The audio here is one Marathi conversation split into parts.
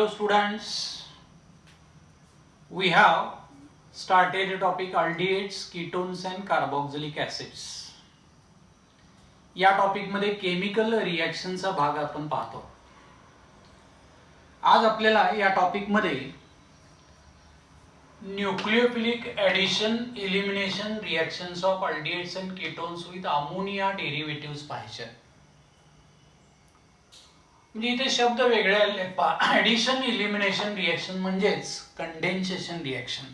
Hello students, we have started a topic aldehydes, ketones and carboxylic acids. या टॉपिक मध्ये केमिकल रिएक्शनचा भाग आपण पाहतो. आज आपल्याला या टॉपिक मध्ये nucleophilic addition elimination reactions of aldehydes and ketones with ammonia derivatives पाहायचे. म्हणजे इथे शब्द वेगळे आले. ऍडिशन एलिमिनेशन रिएक्शन म्हणजेच कंडेन्सेशन रिएक्शन.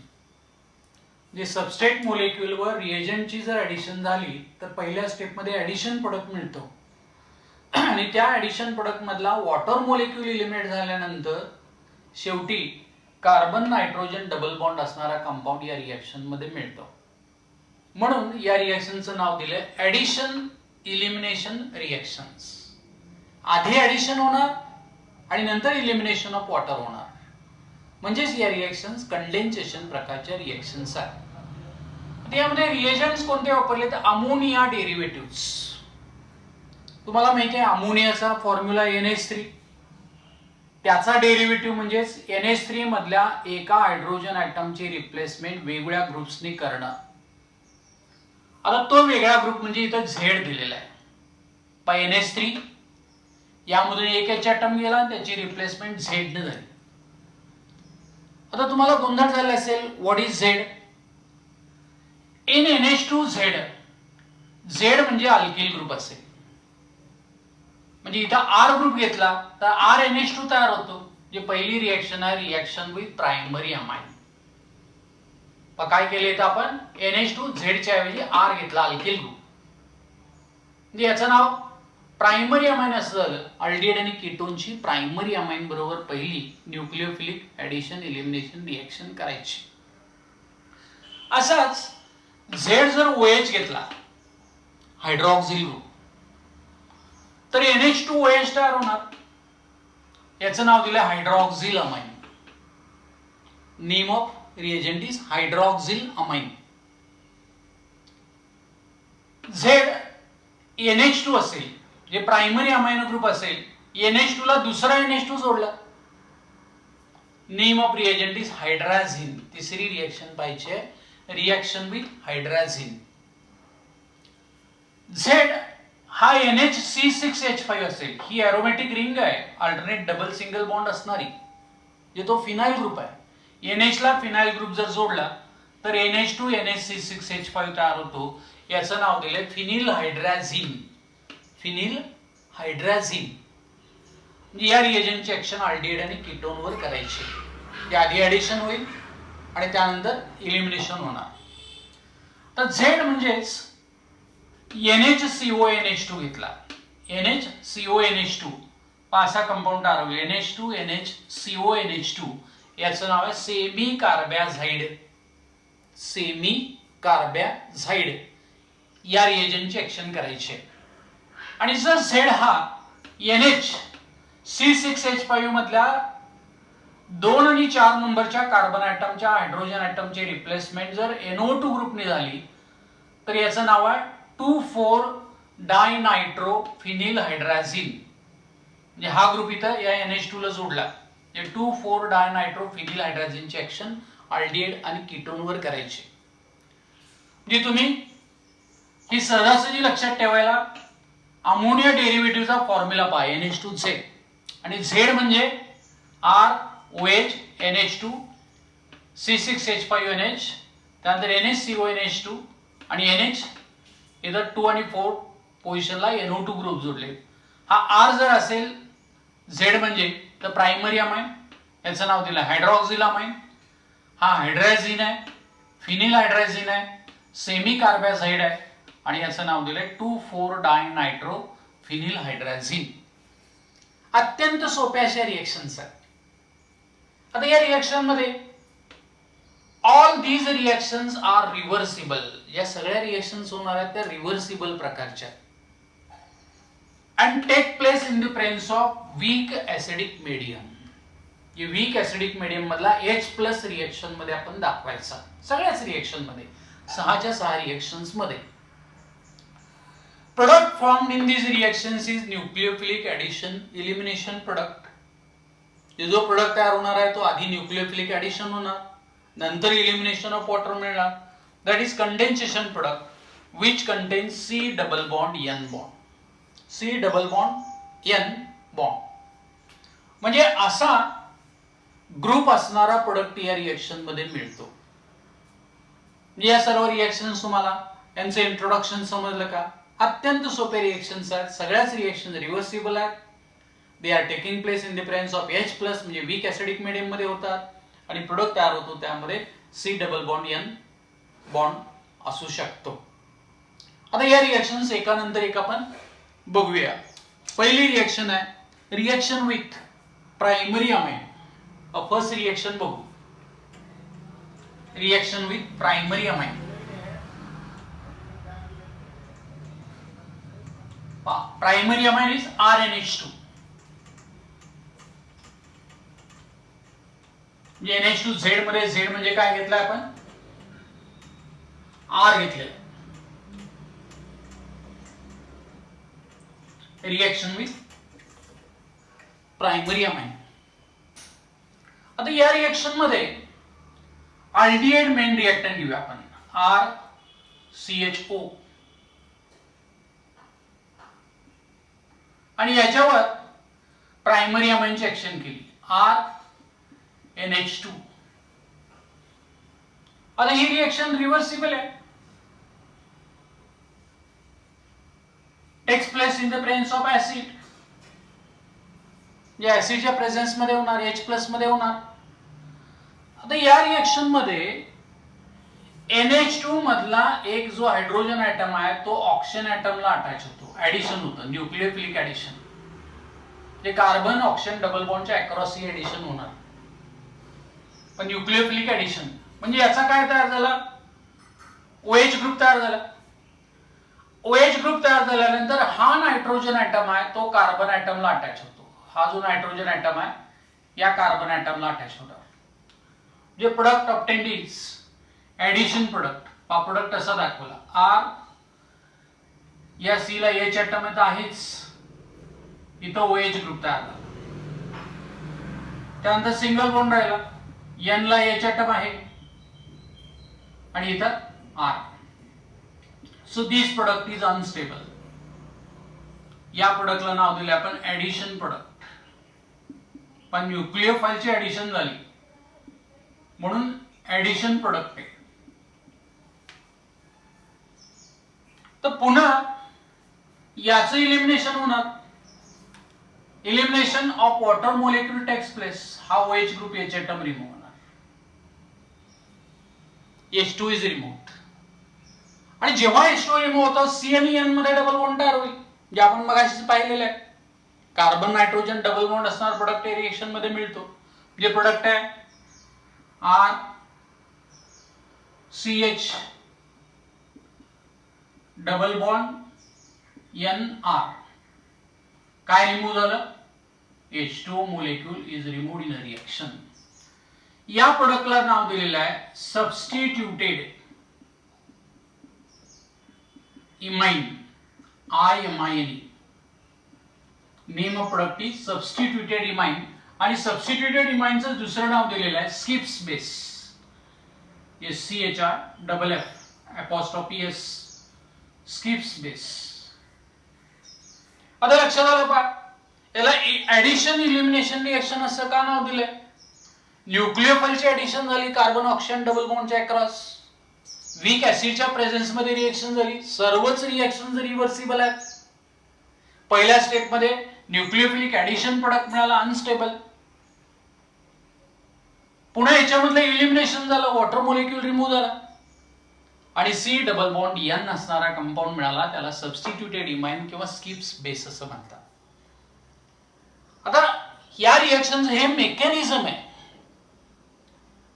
जे सबस्ट्रेट मोलेक्युल वर रिएजंटची जर ऍडिशन झाली तर पहिल्या स्टेप मध्ये ऍडिशन प्रोडक्ट मिळतो आणि त्या ऍडिशन प्रोडक्ट मधला वॉटर मोलेक्युल एलिमिनेट झाल्यानंतर शेवटी कार्बन नायट्रोजन डबल बॉन्ड असणारा कंपाऊंड या रिएक्शन मध्ये मिळतो. म्हणून या रिएक्शनचं नाव दिलंय ऍडिशन एलिमिनेशन रिएक्शन्स. आधी ऍडिशन होणार आणि नंतर एलिमिनेशन ऑफ वॉटर होणार. म्हणजेच या रिएक्शन्स कंडेन्सेशन प्रकारच्या रिएक्शन्स आहेत. त्यामध्ये रिएजंट्स कोणते वापरले तर अमोनिया डेरिव्हेटिव्ह्ज. तुम्हाला माहिती आहे अमोनियाचा फॉर्म्युला NH3. त्याचा डेरिव्हेटिव्ह म्हणजेच NH3 मधल्या एका हायड्रोजन ॲटमची रिप्लेसमेंट वेगळ्या ग्रुप्सनी करणं. आता तो वेगळा ग्रुप म्हणजे इथं Z दिलेला आहे. बाय NH3 यामधून एक H ॲटम गेला आणि त्याची रिप्लेसमेंट Z ने झाली. आता तुम्हाला गोंधळ झाला असेल what is Z? In NH2Z. Z म्हणजे अल्किल ग्रुप असेल. म्हणजे इथं R ग्रुप घेतला तर RNH2 तयार होतो. जे पहिली रिएक्शन आहे रिएक्शन विथ प्रायमरी अमाइन. काय केले तर आपण NH2Z च्या ऐवजी R घेतला अल्किल ग्रुप. म्हणजे याचं नाव प्रायमरी अमाइन असं झालं. अल्डिहाइड आणि कीटोनची प्रायमरी अमाइन बरोबर पहिली न्यूक्लियोफिलिक एडिशन एलिमिनेशन रिएक्शन करायची. असाच Z जर OH घेतला हायड्रॉक्सिल ग्रुप तर NH2OH तयार होणार. याचं नाव दिलं hydroxyl amine. Name of reagent is hydroxyl amine. Z NH2 असेल जे प्रायमरी अमाइनो ग्रुप असेल. NH2 ला दुसरा NH2 जोडला. Name of reagent is हायड्राझिन. तिसरी रिएक्शन पाहिजे रिएक्शन विथ हायड्राझिन. Z हा NHC6H5 असेल. ही एरोमॅटिक रिंग आहे अल्टरनेट डबल सिंगल बॉन्ड असणारी. जे तो फिनाइल ग्रुप आहे. NH ला फिनाइल ग्रुप जर जोडला तर NH2 NHC6H5 तयार होतो. याचं नाव दिलंय फिनिल हायड्राझिन. फिनिल हायड्राझिन. या रिएजंटची ऍक्शन अल्डिहाइड आणि कीटोन वर करायची. ते आधी ऍडिशन होईल आणि त्यानंतर एलिमिनेशन होणार. तर Z म्हणजेच NHCONH2 घेतला. NHCONH2 पासा कंपाऊंड तयार होईल. NH2 NHCONH2 याचं नाव आहे सेमी कार्बॅझाइड. सेमी कार्बॅझाइड या रिएजंटची ऍक्शन करायची. आणि जर Z हा NHC6H5 मधल्या 2 आणि 4 नंबरच्या कार्बन ॲटमच्या हायड्रोजन ॲटमची रिप्लेसमेंट जर NO2 ग्रुपने झाली तर याचं नाव आहे 2,4-डायनायट्रोफिनिल हायड्राझिन. म्हणजे हा ग्रुप इथं या NH2 ला जोडला. 2,4-डायनायट्रोफिनिल हायड्राझिनची ऍक्शन अल्डिहाइड आणि कीटोन वर करायची. म्हणजे तुम्ही ही सहजासहजी लक्षात ठेवायला अमोनिया डेरिव्हेटिव्हचा फॉर्म्युला पहा NH2Z. आणि Z म्हणजे ROH NH2 C6H5NH त्यानंतर NHCONH2 आणि NH इथं 2 आणि 4 पोझिशनला NO2 ग्रुप जोडले. हा R जर असेल Z म्हणजे तर प्रायमरी अमाइन. याचं नाव दिलं हायड्रॉक्सिल अमाइन. हा हायड्राझिन आहे. फिनिल हायड्राझिन आहे. सेमी कार्बॅझाइड आहे आणि याचं नाव दिलंय 2,4-डायनायट्रोफिनिल हायड्राझिन. अत्यंत सोप्या अशा रिएक्शन्स आहेत. आता या रिएक्शन मध्ये all these reactions are reversible. या सगळ्या रिएक्शन्स होणार आहेत त्या रिव्हर्सिबल प्रकारच्या and take place in the presence of weak acidic medium. जे वीक ऍसिडिक मीडियम मधला H+ रिएक्शन मध्ये आपण दाखवायचा. सगळ्याच रिएक्शन मध्ये 6च्या 6 रिएक्शन्स मध्ये. Product formed in these reactions is nucleophilic addition elimination product. जो प्रोडक्ट तयार होणार आहे तो आधी न्यूक्लियोफिलिक ऍडिशन होणार, नंतर इलिमिनेशन ऑफ वॉटर मिळणार. That is condensation product which contains C double bond N bond. C double bond N bond म्हणजे असा ग्रुप असणारा प्रोडक्ट या रिएक्शन मध्ये मिळतो. या सर्व रिएक्शन्स तुम्हाला यांचे इंट्रोडक्शन समजलं का? अत्यंत सोपे रिएक्शन्स आहेत. सगळ्याच रिएक्शन रिव्हर्सिबल आहेत. दे are taking place in the presence of H plus म्हणजे वीक ऍसिडिक मीडियम मध्ये होतात आणि प्रोडक्ट तयार होतो त्यामध्ये C double bond N bond असू शकतो. आता या रिएक्शन्स एकानंतर एक आपण बघूया. पहिली रिएक्शन आहे reaction with primary amine. First reaction बघू. Reaction with primary amine. Primary amine is RNH2. NH2 Z मध्ये Z म्हणजे काय घेतलं आपण? R घेतलेलं. Reaction with primary amine. आता या रिएक्शन मध्ये अल्डिहाइड मेन रिएक्टंट घेऊया आपण RCHO आणि याच्यावर प्रायमरी अमाइनची ऍक्शन केली RNH2. आता ही रिएक्शन रिव्हर्सिबल आहे. Takes place in the presence of acid. या ऍसिडच्या प्रेझेन्स मध्ये होणार, H प्लस मध्ये होणार. आता या रिएक्शन मध्ये NH2 मधला एक जो हायड्रोजन ऍटम आहे तो ऑक्सिजन ऍटमला अटॅच होतो, ऍडिशन होतं, न्यूक्लियोफिलिक ऍडिशन. जे कार्बन ऑक्सिजन डबल बॉन्डच्या अक्रॉस ही ऍडिशन होणार. पण न्यूक्लियोफिलिक ऍडिशन म्हणजे याचा काय तयार झाला? OH ग्रुप तयार झाला. OH ग्रुप तयार झाल्यानंतर हा नायट्रोजन ऍटम आहे तो कार्बन ऍटमला अटॅच होतो. हा जो नायट्रोजन ऍटम आहे या कार्बन ऍटमला अटॅच होणार. जे product obtained is addition product. हा प्रोडक्ट असा दाखवला R. या C ला H ऍटम येत आहेच, इथं OH ग्रुप तयार झाला. त्यानंतर सिंगल बॉन्ड राहिला, N ला H ऍटम आहे आणि इथं R. So this product is unstable. या प्रोडक्टला नाव दिले आपण ऍडिशन प्रोडक्ट. पण न्यूक्लियोफाईलची ऍडिशन झाली म्हणून ऍडिशन प्रोडक्ट आहे. तर पुन्हा याचं इलिमिनेशन होणार. Elimination of water molecule takes place. हा OH group H atom remove होणार. H2 is removed. आणि जेव्हा H2 रिमूव्ह होतो C आणि N मध्ये डबल बॉन्ड तयार होईल, जे आपण मगाशीच पाहिलेलं आहे. कार्बन नायट्रोजन डबल बॉन्ड असणार प्रोडक्ट रिएक्शन मध्ये मिळतो. जे प्रोडक्ट आहे RCH डबल बॉन्ड NR. काय रिमूव्ह झालं? H2O molecule is removed in a reaction. या प्रोडक्टला नाव दिलेलं आहे substituted imine. IMINE. Name of product is substituted imine. आणि सबस्टिट्यूटेड इमाइनचं दुसरं नाव दिलेलं आहे skips base. SCHR/FF skips base. आता लक्षात आलं पहा, याला ऍडिशन इलिमिनेशन रिएक्शन असं का नाव दिलंय? न्यूक्लियोफाईलची ऍडिशन झाली कार्बन ऑक्सिजन डबल बॉन्डच्या अक्रॉस. वीक ऍसिडच्या प्रेझेन्स मध्ये रिएक्शन झाली. सर्वच रिएक्शन रिव्हर्सिबल आहेत. पहिल्या स्टेप मध्ये न्यूक्लियोफिलिक ऍडिशन प्रोडक्ट मिळाला अनस्टेबल. पुन्हा याच्यामधलं इलिमिनेशन झालं, वॉटर मॉलिक्यूल रिमूव्ह झाला आणि C डबल बॉन्ड N असणारा कंपाऊंड मिळाला. त्याला सबस्टिट्यूटेड इमाइन किंवा स्किप्स बेस असं म्हणतात. आता या रिएक्शन हे मेकॅनिझम आहे.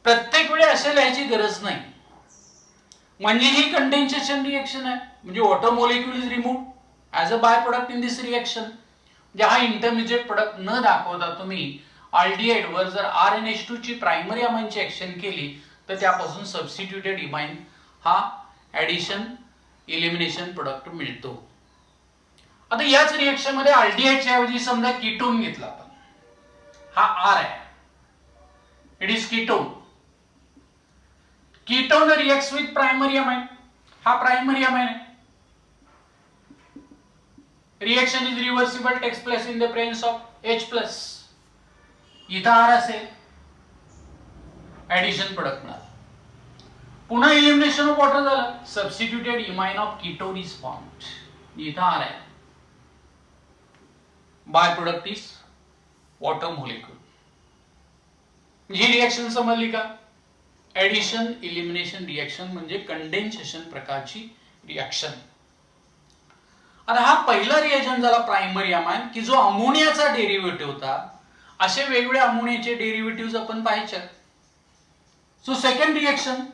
प्रत्येक वेळी असे लिहायची गरज नाही. म्हणजे ही कंडेन्सेशन रिएक्शन आहे, म्हणजे water molecule is removed as a by product in this reaction. म्हणजे हा इंटरमिजिएट प्रोडक्ट न दाखवता तुम्ही अल्डिहाइड वर जर RNH2 ची प्रायमरी अमाइनची ऍक्शन केली तर त्यापासून सबस्टिट्यूटेड इमाइन हा ऍडिशन इलिमिनेशन प्रोडक्ट मिळतो. आता याच रिएक्शन मध्ये अल्डिहाइडच्या ऐवजी समजा कीटोन घेतला आपण. हा R आहे. It is ketone. Ketone reacts with primary amine. हा प्रायमरी अमाइन आहे. Reaction is reversible, takes place in the presence of H+. इथं R असेल, ऍडिशन प्रोडक्ट मिळालं. पुन्हा इलिमिनेशन ऑफ वॉटर झालं, substituted imine of ketone is formed. इथं R आहे. By product is water molecule. ही रिएक्शन समजली का? ऍडिशन इलिमिनेशन रिएक्शन म्हणजे कंडेन्सेशन प्रकारची रिएक्शन. आता हा पहिला रिएजंट झाला प्रायमरी अमाइन, की जो अमोनियाचा डेरिव्हेटिव्ह होता. असे वेगवेगळे अमोनियाचे डेरिव्हेटिव्ह आपण पाहायचे. So second reaction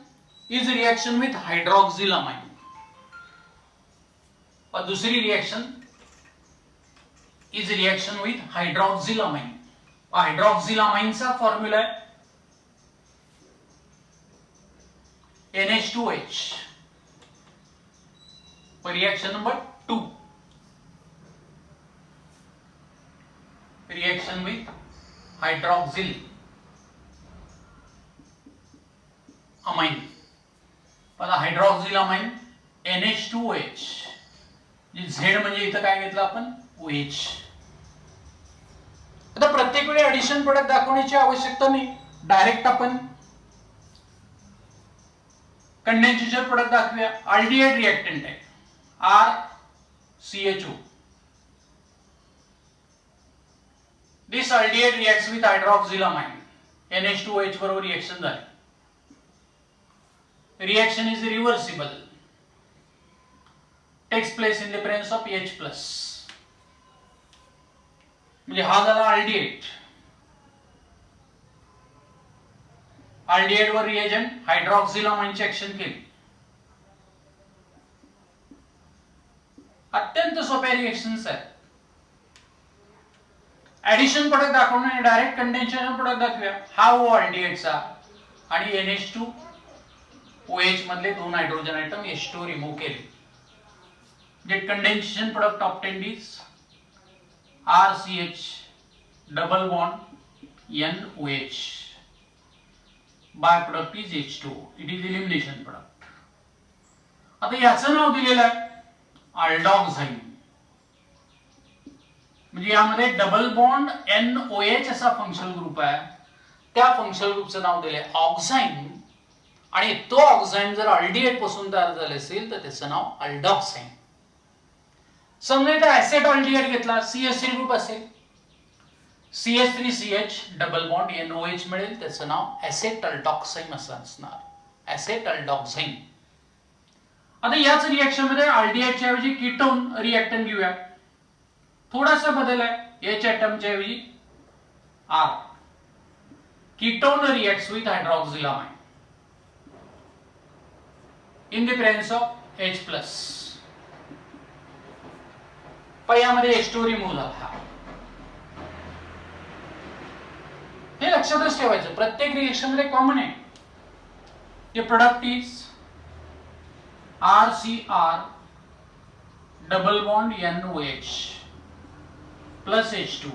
is reaction with hydroxyl amine. और दूसरी reaction is reaction with hydroxyl amine. Hydroxyl अमाइनचा फॉर्म्युला आहे NH2H. Reaction number 2, reaction with hydroxyl amine. Hydroxyl amine NH2OH. Z म्हणजे इथं काय घेतलं आपण? OH. आता प्रत्येक वेळी ऍडिशन प्रोडक्ट दाखवण्याची आवश्यकता नाही. डायरेक्ट आपण कंडेन्सेशन प्रोडक्ट दाखवूया. अल्डिहाइड रिएक्टंट आहे RCHO. This aldehyde reacts with hydroxyl amine. NH2OH बरोबर रिएक्शन झाली. Reaction is reversible, takes place in the presence of H+. म्हणजे हा झाला अल्डिहाइड. अल्डिहाइड वर रिएजंट हायड्रॉक्सिल अमाइनची ऍक्शन केली. अत्यंत सोप्या रिएक्शन्स आहेत. ऍडिशन प्रोडक्ट दाखवणे, डायरेक्ट कंडेन्सेशन प्रोडक्ट दाखवूया. हा ओ अल्डिहाइडचा आणि NH2OH मधले 2 हायड्रोजन आयटम H2 रिमूव्ह केले. जे condensation product obtained is RCH double bond NOH. Bye product is H2O. It is elimination product. आता याचं नाव दिलेलं आहे अल्डॉक्साइन. म्हणजे यामध्ये डबल बॉन्ड NOH असा फंक्शनल ग्रुप आहे. त्या फंक्शनल ग्रुपचं नाव दिलंय ऑक्साइन. आणि तो ऑक्साइन जर अल्डिहाइड पासून तयार झाले असेल तर त्याचं नाव अल्डॉक्साइन. समजा इथं ऍसेट अल्डिहाइड घेतला, CH3 ग्रुप असेल, CH3CH डबल बॉन्ड NOH मिळेल, त्याचं नाव ऍसेट अल्डॉक्साइन असं असणार. ऍसेट अल्डॉक्साइन. आता याच रिएक्शन मध्ये अल्डिहाइडच्या ऐवजी कीटोन रिएक्टंट घेऊया. थोडासा बदल आहे. H एटमच्या ऐवजी R. Ketone reacts with hydroxyl amine in the presence of H+. यामध्ये H2 रिमूव्ह झाला. हे लक्षातच ठेवायचं, प्रत्येक रिएक्शन मध्ये कॉमन आहे. जे product is RCR double bond NOH plus H2.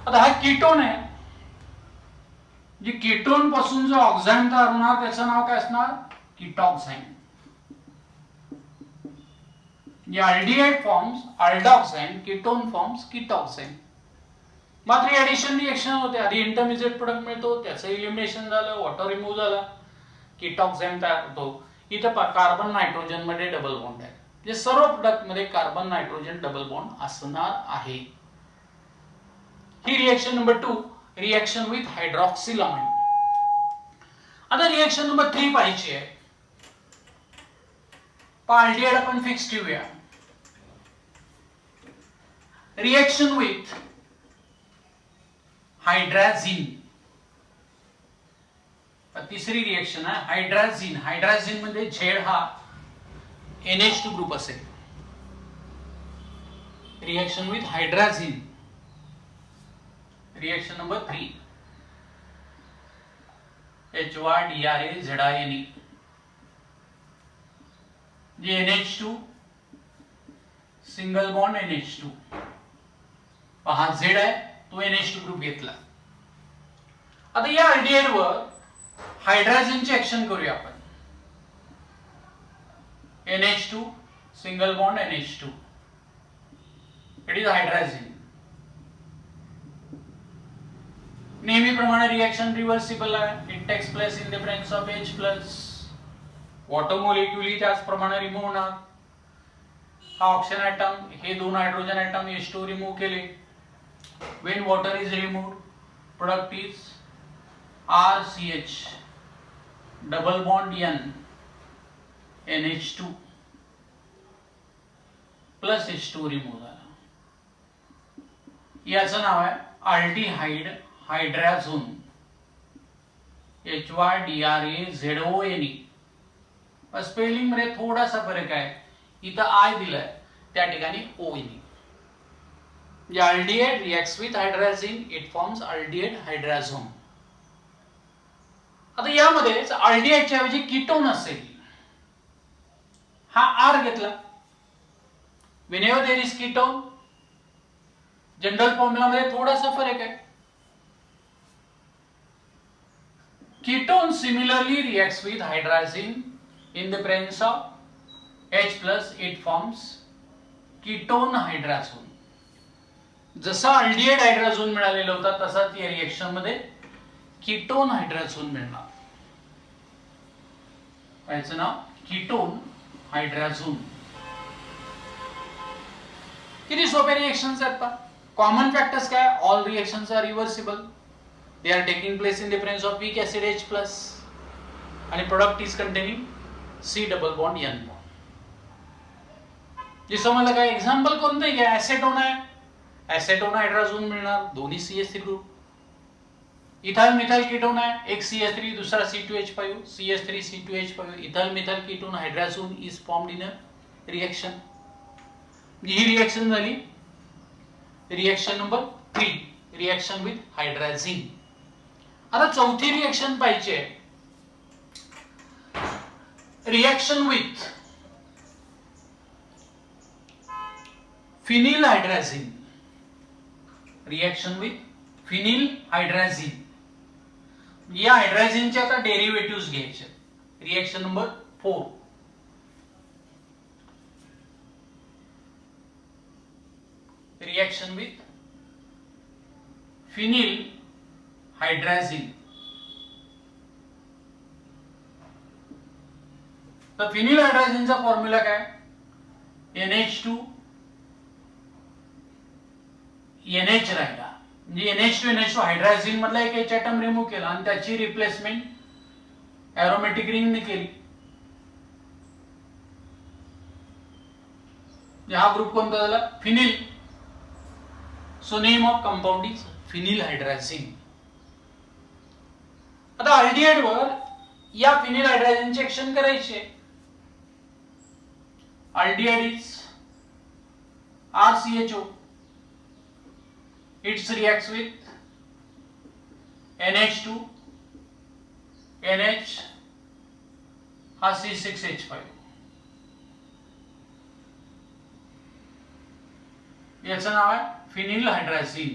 आता हा कीटोन आहे. जे कीटोन पासून जो ऑक्साइन तयार होणार त्याचं नाव काय असणार? कीटॉक्साइन. जे अल्डिहाइड फॉर्म्स अल्डॉक्साइन, कीटोन फॉर्म्स कीटॉक्साइन. मात्र ऍडिशन रिएक्शन होते. आधी इंटरमिजिएट प्रोडक्ट मिळतो, त्याचं इलिमिनेशन झालं, वॉटर रिमूव्ह झाला, कीटॉक्साइन तयार होतो. इथं कार्बन नायट्रोजन मध्ये डबल बॉन्ड आहे. जे सर्व प्रोडक्ट मध्ये कार्बन नायट्रोजन डबल बॉन्ड असणार आहे. ही reaction number 2, reaction with hydroxyl amine. आता रिएक्शन नंबर 3 पाहिजे आहे. अल्डिहाइड आपण फिक्स ठेवूया. Reaction with hydrazine. तिसरी रिएक्शन आहे हायड्राझिन. हायड्राझिन म्हणजे झेड हा NH2 ग्रुप असेल. Reaction with हायड्राझिन. Reaction number 3 HYDRAZINE. जे NH2 सिंगल बॉन्ड NH2 हा Z आहे, तो NH2 ग्रुप घेतला. आता या अल्डिहाइड वर हायड्रोजनची ऍक्शन करूया आपण. NH2 single bond NH2, it is hydrogen. नेहमीप्रमाणे रिएक्शन रिव्हर्सिबल आहे. It takes place in the presence of H plus. Water molecule त्याचप्रमाणे रिमूव्ह होणार. हा ऑक्सिजन ॲटम, हे दोन हायड्रोजन ॲटम H2 रिमूव्ह केले. when water is removed, product is RCH double bond N NH2 plus H2 remove झाला. याचं नाव आहे अल्डिहाइड हायड्रोजन, HYDRAZONE. स्पेलिंग मध्ये थोडासा फरक आहे. इथं आय दिलाय, त्या ठिकाणी ONE. Aldehyde reacts with hydrogen, it forms aldehyde hydrogen. आता यामध्ये अल्डिहाइडच्या ऐवजी कीटोन असेल, हा आर घेतला. whenever there is ketone, general formula मध्ये थोडासा फरक आहे. Ketone similarly reacts with hydrogen in the presence of H plus, it forms ketone hydrogen. जसा अल्डिहाइड हायड्रोजन मिळालेला होता तसाच या रिएक्शन मध्ये कीटोन हायड्रोजन मिळणार. याचं नाव कीटोन हायड्रोजन. किती सोपे रिएक्शन्स आहेत पहा. कॉमन फॅक्टर्स काय? All reactions are reversible. They are taking place in the presence of weak acid H plus आणि product is containing C double bond N bond. जे समजलं काय? एक्झाम्पल कोणतं घ्या. ऍसेटोन आहे, ऍसेटोन हायड्रोजन मिळणार, दोन्ही CH3 group. Ethyl methyl ketone आहे, एक CH3 दूसरा C2H5, CH3 C2H5, ethyl methyl ketone hydrogen is formed in a reaction. ही रिएक्शन झाली reaction number 3, reaction with hydrogen. आता चौथी रिएक्शन पाहिजे, reaction with phenyl hydrogen. Reaction with phenyl hydrogen. या हायड्रोजनचे आता डेरिव्हेटिव्ह घ्यायचे. Reaction number 4, reaction with phenyl hydrogen. तर फिनिल हायड्रोजनचा फॉर्म्युला काय? NH2 NH राहिला, म्हणजे NH2 हायड्रोजन मधला एक H ॲटम रिमूव्ह केला आणि त्याची रिप्लेसमेंट एरोमॅटिक रिंग ने केली. हा ग्रुप कोणता झाला? Phenyl. So name of compound is phenyl hydrogen. आता अल्डिहाइड वर या फिनिल हायड्रोजनचे ऍक्शन करायचे. Aldehyde is RCHO. It reacts with NH2 NH हा C6H5. याचं नाव आहे फिनिल हायड्रोजन.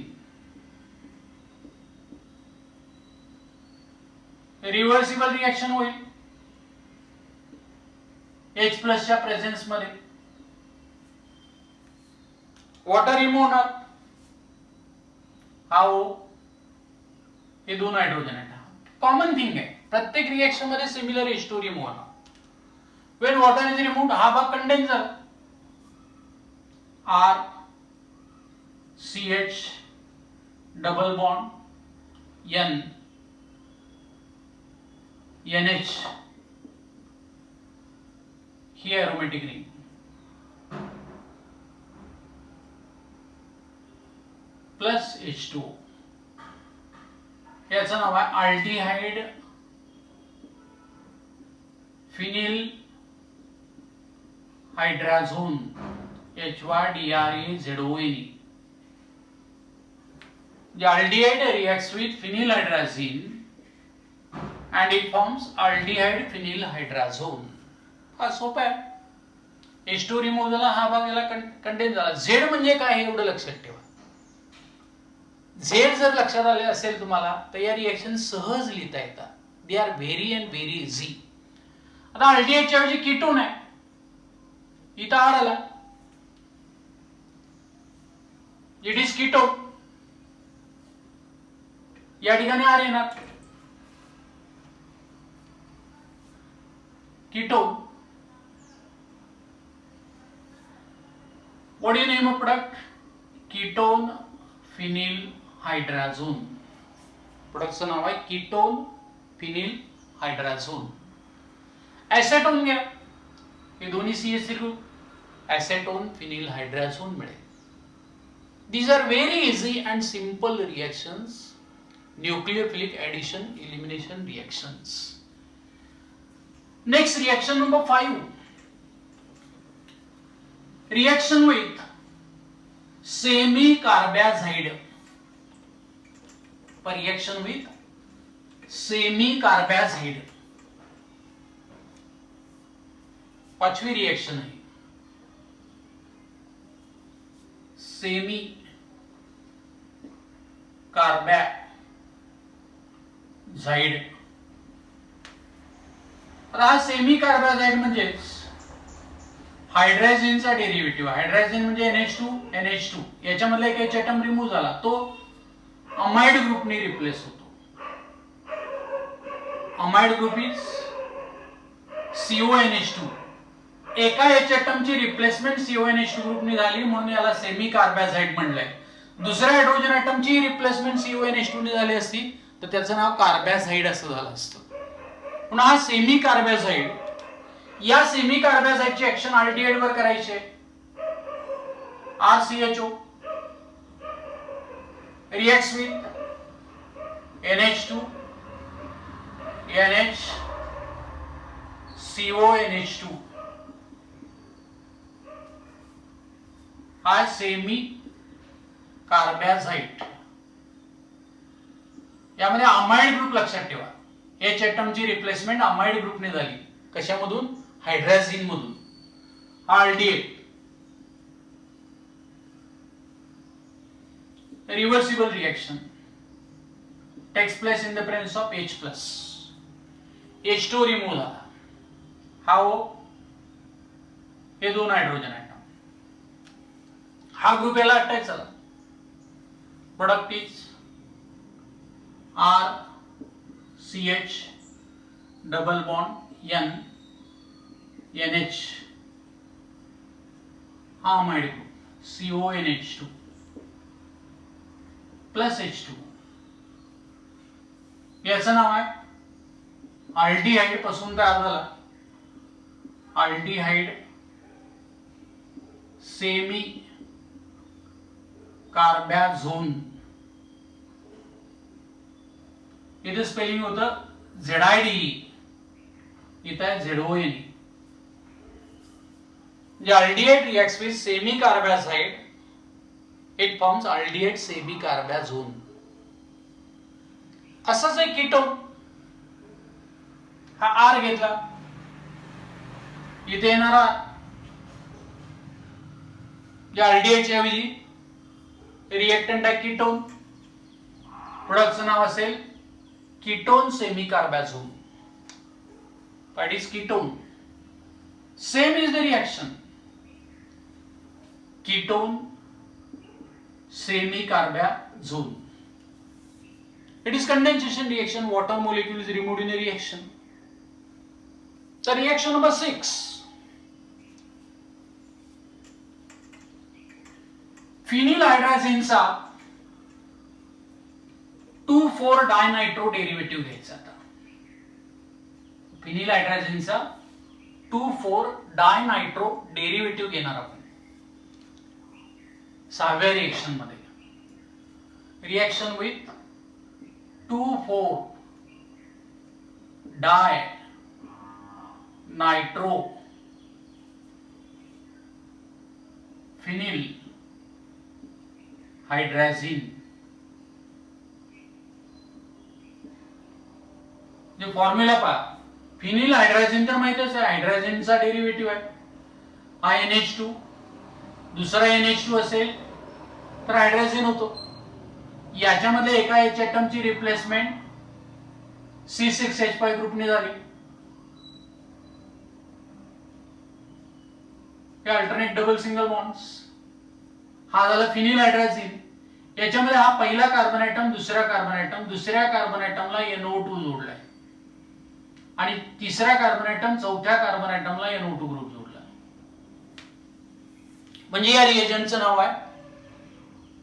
रिव्हर्सिबल रिएक्शन होईल H प्लस च्या प्रेझेन्स मध्ये. वॉटर रिमूव्ह होणार, हा O, हे दोन हायड्रोजन आहेत. कॉमन थिंग आहे, प्रत्येक रिएक्शन मध्ये सिमिलर H2 रिमूव्ह होणार. when water is removed, हा भाग कंडेन्स झाला. R CH double bond N NH, ही एरोमॅटिक रिंग. Plus H2O. याचं नाव आहे aldehyde phenyl hydrogen, HYDRAZONE. The aldehyde reacts with phenyl hydrazine and it forms aldehyde phenyl hydrazone. हा सोपा आहे. H2 रिमूव्ह झाला, हा भाग याला कंटेन झाला. Z म्हणजे काय हे एवढं लक्षात ठेवा. झेड जर लक्षात आले असेल तुम्हाला तर या रिएक्शन सहज लिहिता येतात. They are very and very easy. आता अल्डिहाइडच्या ऐवजी कीटोन आहे, इथं आर आला, इट इज कीटोन, या ठिकाणी आर येणार, ketone. What is name of product? Ketone phenyl hydrazone. प्रोडक्टचं नाव आहे कीटोन फिनिल हायड्राझोन. ऍसेटोन घ्या, हे दोन्ही CH3 ग्रुप, ऍसेटोन फिनिल हायड्राझोन मिळेल. These are very easy and simple reactions, nucleophilic addition elimination reactions. Next, reaction number 5. Reaction with semi-carbazide. Reaction with semi-carbazide. पांचवी रिएक्शन है सेमी कार्बॅझाइड. हा सेमी कार्बॅझाइड म्हणजे हायड्राझिनचा डेरिव्हेटिव्ह. हायड्राझिन म्हणजे NH2 याच्यामधला एक H एटम रिमूव्ह झाला, तो अमाइड ग्रुपने रिप्लेस होतो. Amide group is CONH2. एका H एटमची रिप्लेसमेंट CONH2 ग्रुपने झाली म्हणून याला सेमी कार्बॅझाइड म्हणलंय. दुसऱ्या हायड्रोजन एटमची रिप्लेसमेंट CONH2 ने झाली असती तर त्याचं नाव कार्बॅझाइड असं झालं असतं. पण हा सेमी कार्बॅझाइड, या सेमी कार्बॅझाइडची ऍक्शन अल्डिहाइड वर करायची आहे. RCHO reacts with NH2 NH CONH2. हा सेमी कार्बॅझाइड. यामध्ये अमाइड ग्रुप लक्षात ठेवा. H एटमची रिप्लेसमेंट अमाइड ग्रुपने झाली. कशामधून? हायड्राझिन मधून. हा aldehyde. Reversible reaction takes place in the presence of H+. H2 remove झाला. हा हो, हे दोन हायड्रोजन एटम, हा ग्रुप याला अटॅच झाला. Product is RCH double bond NH. हा amide group CONH2 plus H2. याचं नाव आहे अल्डिहाइड पासून तयार झाला अल्डिहाइड सेमी कार्बॅझोन. इथे स्पेलिंग होतं ZIDE, इथं आहे ZONE. The aldehyde reacts with semi-carbazide, it forms aldehyde semi-carbazone. असंच एक कीटोन, हा R घेतला, इथे येणारा या अल्डिहाइडच्या ऐवजी रिएक्टंट आहे कीटोन. प्रोडक्टचं नाव असेल ketone semi carbazone. That is ketone. Same is the reaction. Ketone semi-carbazone. It is condensation reaction. Water molecule is removed in a reaction. The reaction number 6. फिनिलहायड्राझिनचा 2,4-डायनायट्रो derivative घ्यायचा. आता फिनिलहायड्राझिनचा 2,4-डायनायट्रो डेरिव्हेटिव्ह घेणार आपण सहाव्या रिएक्शन मध्ये. Reaction with two four dinitro phenyl hydrazine. जो फॉर्म्युला पहा, फिनिल हायड्राझिन तर माहितच आहे, हायड्राझिनचा डेरिव्हेटिव्ह आहे. हा NH2, दुसरा NH2 असेल तर हायड्राझिन होतो. याच्यामध्ये एका H ॲटमची रिप्लेसमेंट C6H5 ग्रुपने झाली. हे अल्टरनेट डबल सिंगल बॉन्ड्स. हा झाला फिनिल हायड्राझिन. याच्यामध्ये हा पहिला कार्बन ॲटम, दुसरा कार्बन ॲटम, दुसऱ्या कार्बन ॲटमला NO2 जोडलाय आणि तिसरा कार्बन ॲटम चौथ्या कार्बन ॲटमला NO2 ग्रुप जोडलाय. म्हणजे या रिएजंटचं नाव आहे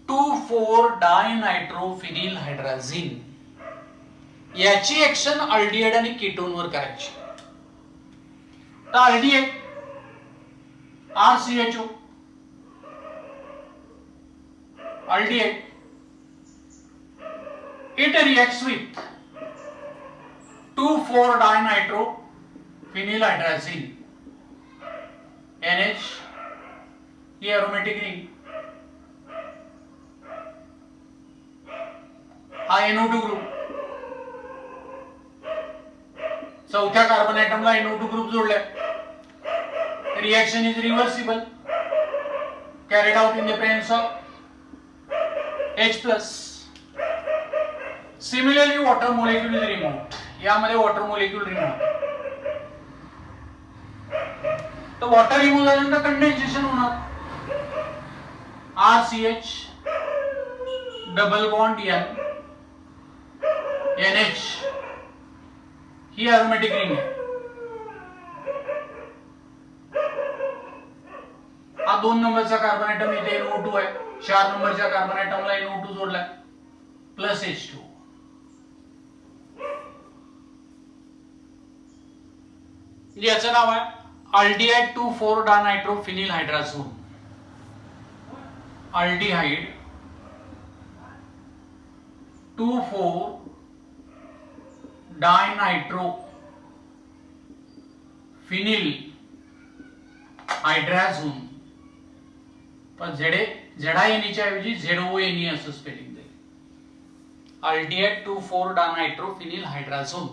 2,4-डायनायट्रोफिनिल हायड्राझिन. याची ऍक्शन अल्डिहाइड आणि कीटोन वर करायची. तर aldehyde RCHO, aldehyde, it reacts with 2,4-dinitrophenylhydrazine, NH, ही aromatic ring, हा NO2 ग्रुप, चौथ्या कार्बन ॲटमला NO2 ग्रुप जोडलाय. Reaction is reversible, carried out in the presence of H+. Similarly, water molecule is removed. यामध्ये water molecule remove. तो water remove झाल्यानंतर condensation होणार. RCH double bond N, NH, ही aromatic ring आहे. हा 2 नंबरचा कार्बन ॲटम इथे NO2 आहे. 4 नंबरच्या कार्बन ॲटमला NO2 जोडलाय प्लस H2. याचं नाव आहे अल्डिहाइड 2,4-डायनायट्रोफिनिल हायड्राझोन. Aldehyde two four dinitrophenyl हायड्राझोन. पण ZINE च्या ऐवजी ZONE असं स्पेलिंग देईल. Aldehyde two four dinitrophenyl hydrazone.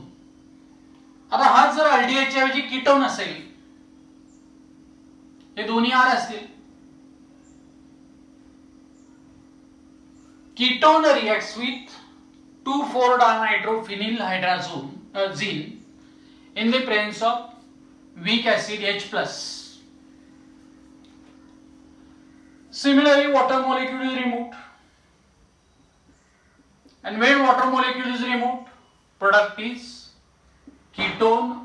आता हा जर अल्डिहाइड च्या ऐवजी कीटोन असेल, हे दोन्ही R असतील. Ketone reacts with two four dinitrophenyl hydrazone in the presence of weak acid H+. Similarly, water molecule is removed, and when water molecule is removed, product is ketone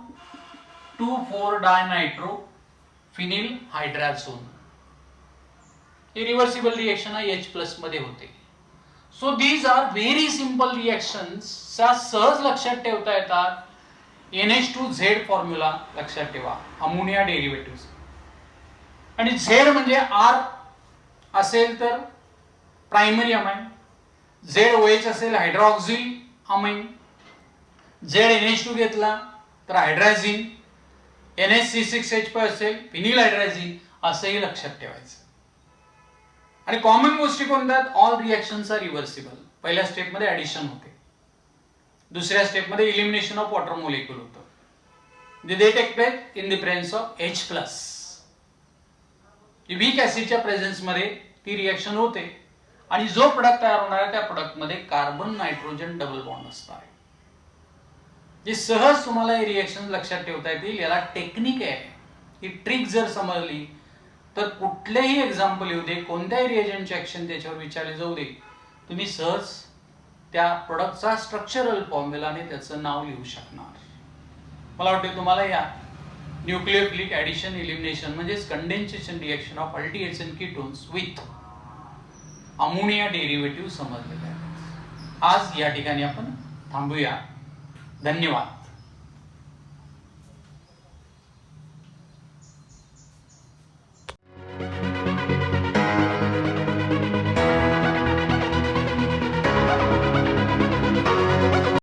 2,4-dinitrophenyl hydrazone. Irreversible reaction H+ मध्ये होते. So these are very simple reactions. सहज लक्षात ठेवता येतात. NH2Z फॉर्म्युला लक्षात ठेवा, अमोनिया डेरिव्हेटिव्ह. आणि Z म्हणजे R असेल तर प्रायमरी अमाइन, ZOH असेल हायड्रॉक्सिल अमाइन, ZNH2 घेतला तर हायड्राझिन, NHC6H5 असेल फिनिल हायड्राझिन, असंही लक्षात ठेवायचं. आणि कॉमन गोष्टी कोणत्या? All reactions are reversible. पहिल्या स्टेप मध्ये ऍडिशन होते, दुसऱ्या स्टेप मध्ये इलिमिनेशन ऑफ वॉटर मोलेक्युल होतं. They take place in the presence of H+. Weak ऍसिडच्या प्रेझेन्स मध्ये ती रिएक्शन होते आणि जो प्रोडक्ट तयार होणार आहे त्या प्रोडक्ट मध्ये कार्बन नायट्रोजन डबल बॉन्ड असणार आहे. जे सहज तुम्हाला हे रिएक्शन लक्षात ठेवता येतील. याला टेक्निक आहे. ही ट्रिक जर समजली तर कुठलेही एक्झाम्पल येऊ दे, कोणत्याही रिएजंटची ऍक्शन त्याच्यावर विचारली जाऊ दे, तुम्ही सहज त्या प्रोडक्टचा स्ट्रक्चरल फॉर्म्युला आणि त्याचं नाव लिहू शकणार. मला वाटतं तुम्हाला या न्यूक्लियोफिलिक ऍडिशन इलिमिनेशन म्हणजेच condensation reaction of aldehydes and ketones with ammonia derivative समजलेले आहे. आज या ठिकाणी आपण थांबूया. धन्यवाद.